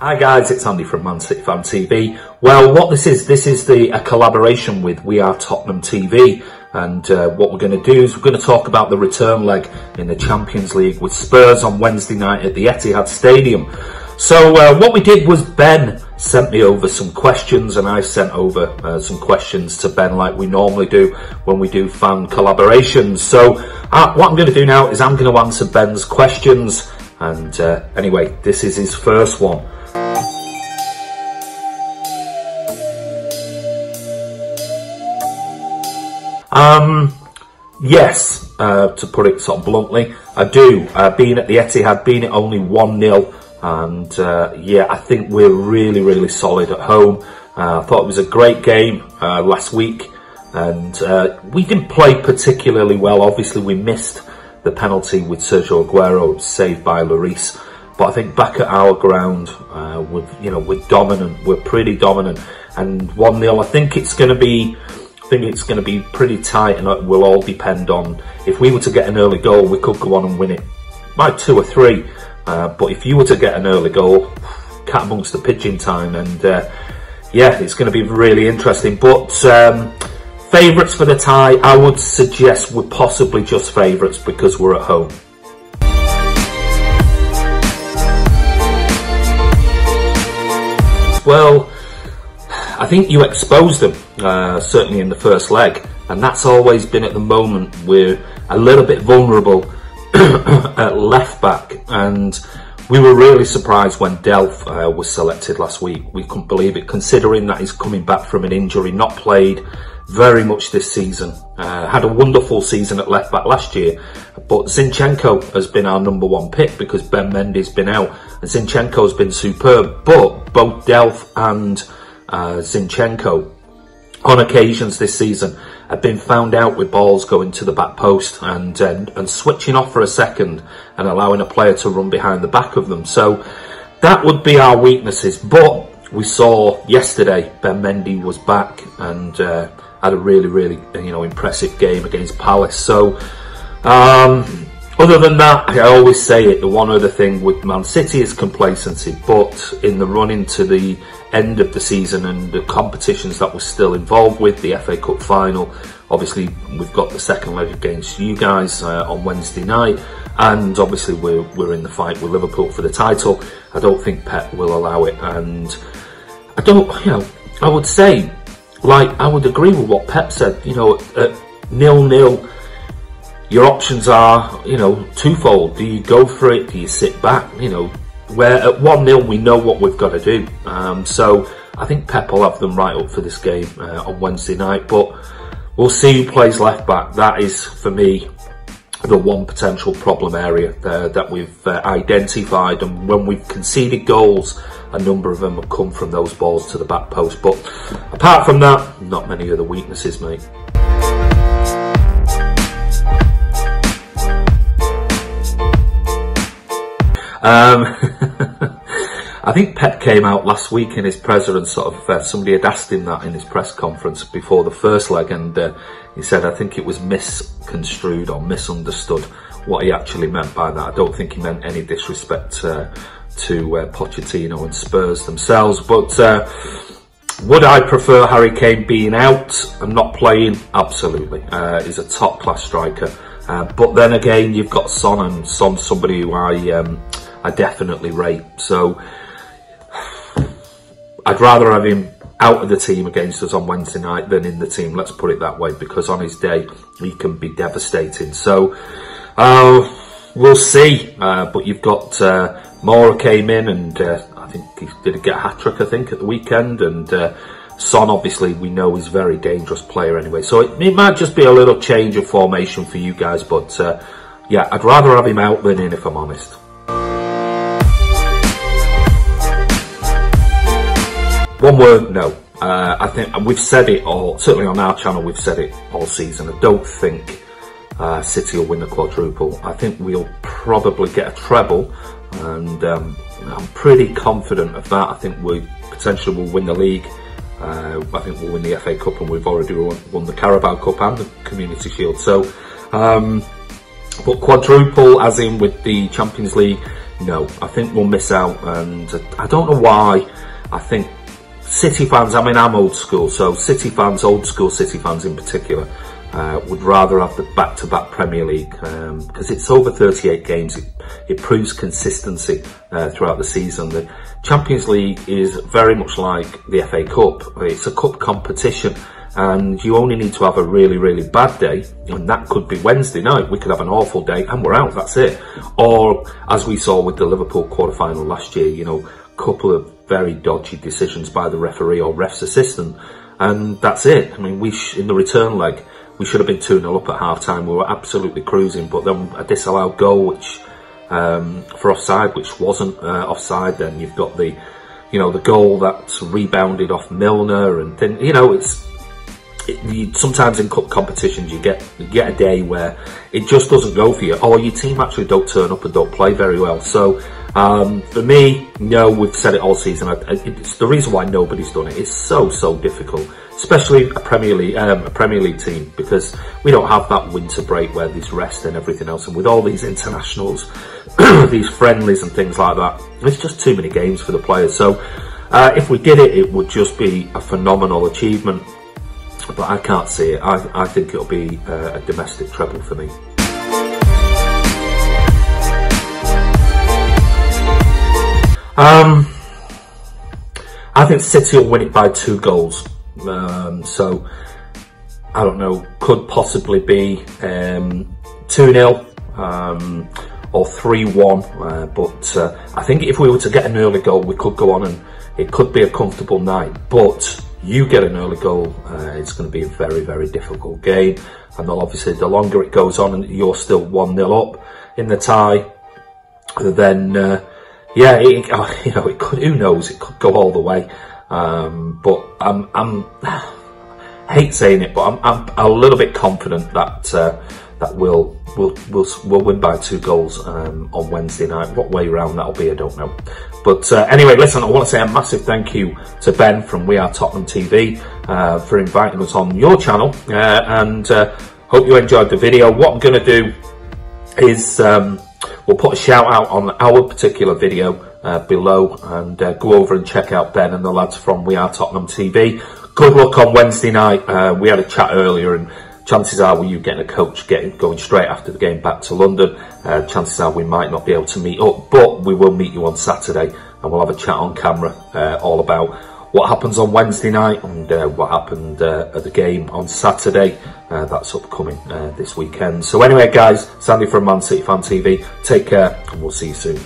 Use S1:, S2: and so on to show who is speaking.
S1: Hi guys, it's Andy from Man City Fan TV. Well, what this is a collaboration with WeAreTottenhamTV, and what we're going to do is we're going to talk about the return leg in the Champions League with Spurs on Wednesday night at the Etihad Stadium. So what we did was Ben sent me over some questions, and I sent over some questions to Ben like we normally do when we do fan collaborations. So what I'm going to do now is I'm going to answer Ben's questions, and anyway, this is his first one. Yes, to put it sort of bluntly, I do. Being at the Etihad, being at only 1-0, and yeah, I think we're really solid at home. I thought it was a great game last week, and we didn't play particularly well. Obviously, we missed the penalty with Sergio Aguero, saved by Lloris. But I think back at our ground, we're dominant. We're pretty dominant, and 1-0. I think it's going to be pretty tight, and it will all depend on if we were to get an early goal, we could go on and win it by 2 or 3. But if you were to get an early goal, cat amongst the pigeon time, and yeah, it's going to be really interesting. But favourites for the tie, I would suggest we're possibly just favourites because we're at home. Well, I think you exposed them, certainly in the first leg, and that's always been at the moment. We're a little bit vulnerable at left back, and we were really surprised when Delph was selected last week. We couldn't believe it, considering that he's coming back from an injury, not played very much this season. Had a wonderful season at left back last year, but Zinchenko has been our #1 pick because Ben Mendy's been out, and Zinchenko's been superb. But both Delph and Zinchenko, on occasions this season, have been found out with balls going to the back post and switching off for a second and allowing a player to run behind the back of them. So that would be our weaknesses. But we saw yesterday Ben Mendy was back and had a really impressive game against Palace. So other than that, I always say it, the one other thing with Man City is complacency. But in the run into the end of the season and the competitions that we're still involved with, the FA Cup final, obviously we've got the second leg against you guys on Wednesday night, and obviously we're in the fight with Liverpool for the title. I don't think Pep will allow it, and I don't, I would say, like, I would agree with what Pep said, at 0-0, your options are, twofold. Do you go for it? Do you sit back? Where at 1-0 we know what we've got to do. So I think Pep will have them right up for this game on Wednesday night. But we'll see who plays left back. That is, for me, the one potential problem area that we've identified. And when we've conceded goals, a number of them have come from those balls to the back post. But apart from that, not many other weaknesses, mate. I think Pep came out last week in his presser and sort of somebody had asked him that in his press conference before the first leg, and he said I think it was misconstrued or misunderstood what he actually meant by that. I don't think he meant any disrespect to Pochettino and Spurs themselves, but would I prefer Harry Kane being out and not playing? Absolutely. He's a top class striker, but then again you've got Son, and Son's somebody who I definitely rate. So I'd rather have him out of the team against us on Wednesday night than in the team, let's put it that way, because on his day he can be devastating. So we'll see, but you've got Mora came in, and I think he did get a hat-trick, I think, at the weekend, and Son, obviously, we know is a very dangerous player anyway, so it might just be a little change of formation for you guys, but yeah, I'd rather have him out than in, if I'm honest. One word, no. I think we've said it all, certainly on our channel, we've said it all season. I don't think City will win the quadruple. I think we'll probably get a treble, and I'm pretty confident of that. I think we potentially will win the league. I think we'll win the FA Cup, and we've already won the Carabao Cup and the Community Shield. So, but quadruple, as in with the Champions League, no, I think we'll miss out, and I don't know why. I think City fans, I mean, I'm old school, so City fans, old school City fans in particular, would rather have the back-to-back Premier League, because it's over 38 games. It proves consistency throughout the season. The Champions League is very much like the FA Cup. It's a cup competition, and you only need to have a really, really bad day, and that could be Wednesday night. We could have an awful day and we're out, that's it. Or, as we saw with the Liverpool quarter-final last year, you know, a couple of very dodgy decisions by the referee or ref's assistant, and that's it. I mean, in the return leg, we should have been 2-0 up at half-time. We were absolutely cruising, but then a disallowed goal, which for offside, which wasn't offside. Then you've got the, you know, the goal that's rebounded off Milner, and then, you know, sometimes in cup competitions you get a day where it just doesn't go for you, or your team actually don't turn up and don't play very well. So for me, no, we've said it all season. It's the reason why nobody's done it. It's so difficult, especially a Premier League team, because we don't have that winter break where there's rest and everything else, and with all these internationals, these friendlies and things like that, it's just too many games for the players. So if we did it, it would just be a phenomenal achievement. But I can't see it. I think it'll be a domestic treble for me. I think City will win it by 2 goals. So, I don't know, could possibly be 2-0 or 3-1. But I think if we were to get an early goal, we could go on and it could be a comfortable night. But you get an early goal, it's going to be a very difficult game. And obviously, the longer it goes on and you're still 1-0 up in the tie, then yeah, you know, it could. Who knows? It could go all the way. But I hate saying it, but I'm a little bit confident that we'll win by 2 goals on Wednesday night. What way round that'll be, I don't know. But anyway, listen, I want to say a massive thank you to Ben from WeAreTottenhamTV for inviting us on your channel, and hope you enjoyed the video. What I'm going to do is we'll put a shout out on our particular video below, and go over and check out Ben and the lads from WeAreTottenhamTV. Good luck on Wednesday night. We had a chat earlier, and chances are, with you getting a coach going straight after the game back to London, chances are we might not be able to meet up, but we will meet you on Saturday, and we'll have a chat on camera all about what happens on Wednesday night and what happened at the game on Saturday. That's upcoming this weekend. So anyway, guys, Sandy from Man City Fan TV. Take care, and we'll see you soon.